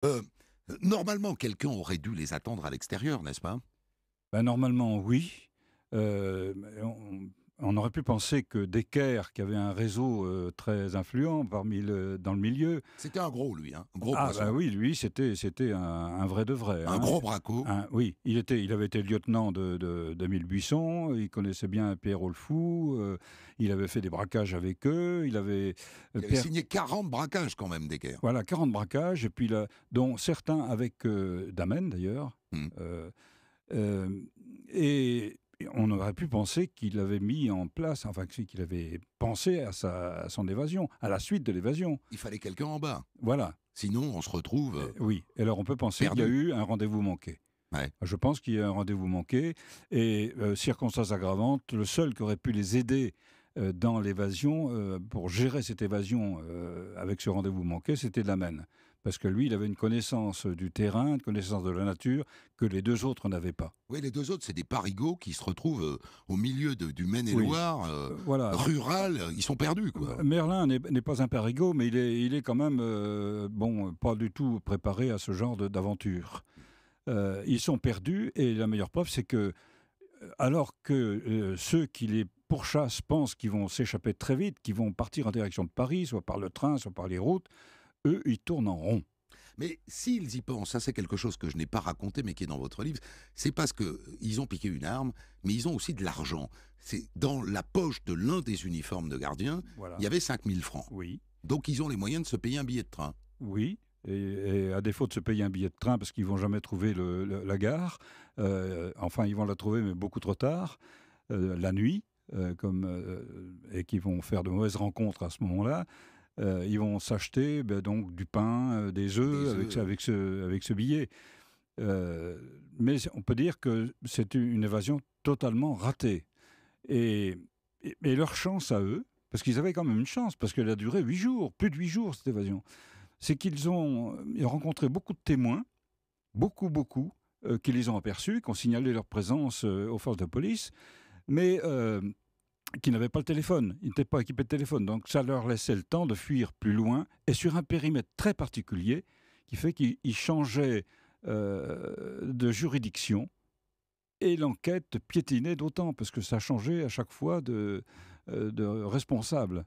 Heu, Normalement, quelqu'un aurait dû les attendre à l'extérieur, n'est-ce pas? Bah, normalement, oui. Mais on aurait pu penser que Decker, qui avait un réseau, très influent dans le milieu. C'était un gros lui, hein, un gros Ah bah, poisson, oui, lui, c'était un vrai de vrai, un hein. gros braco. Oui, il avait été lieutenant d'Émile Buisson, il connaissait bien Pierre Olfou, il avait fait des braquages avec eux, il avait, Il avait Pierre signé 40 braquages quand même, Decker. voilà, 40 braquages et puis là dont certains avec, Damen d'ailleurs, Mmh. heu et on aurait pu penser qu'il avait mis en place, enfin qu'il avait pensé à son évasion, à la suite de l'évasion. Il fallait quelqu'un en bas, Voilà, sinon on se retrouve, oui, et alors on peut penser qu'il y a perdu. eu un rendez-vous manqué. Ouais. Je pense qu'il y a un rendez-vous manqué et circonstance aggravante, le seul qui aurait pu les aider, dans l'évasion, pour gérer cette évasion, avec ce rendez-vous manqué, c'était Lamenne. Parce que lui, il avait une connaissance du terrain, une connaissance de la nature que les 2 autres n'avaient pas. Oui, les 2 autres, c'est des parigots qui se retrouvent, au milieu du Oui, Maine-et-Loire, voilà. rural, ils sont perdus, quoi. Merlin n'est pas un parigot, mais il est quand même, bon, pas du tout préparé à ce genre d'aventure. Ils sont perdus et la meilleure preuve, c'est que, alors que, ceux qui les pourchassent pensent qu'ils vont s'échapper très vite, qu'ils vont partir en direction de Paris, soit par le train, soit par les routes, eux, ils tournent en rond. Mais s'ils y pensent, ça c'est quelque chose que je n'ai pas raconté, mais qui est dans votre livre, c'est parce que ils ont piqué une arme, mais ils ont aussi de l'argent. C'est dans la poche de l'un des uniformes de gardien, il Voilà. y avait 5 000 francs. Oui, Donc ils ont les moyens de se payer un billet de train. oui, et à défaut de se payer un billet de train parce qu'ils vont jamais trouver la gare, enfin, ils vont la trouver, mais beaucoup trop tard, la nuit, et qu'ils vont faire de mauvaises rencontres à ce moment-là. Ils vont s'acheter, donc du pain, des œufs Des œufs. avec ce billet. Mais on peut dire que c'est une évasion totalement ratée et leur chance à eux, parce qu'ils avaient quand même une chance, parce qu'elle a duré 8 jours, plus de 8 jours cette évasion, c'est ils ont rencontré beaucoup de témoins, beaucoup, qui les ont aperçus, qui ont signalé leur présence, aux forces de police, mais qui n'avaient pas le téléphone. Ils n'étaient pas équipés de téléphone. Donc ça leur laissait le temps de fuir plus loin et sur un périmètre très particulier qui fait qu'ils changeaient, de juridiction et l'enquête piétinait d'autant parce que ça changeait à chaque fois de responsable.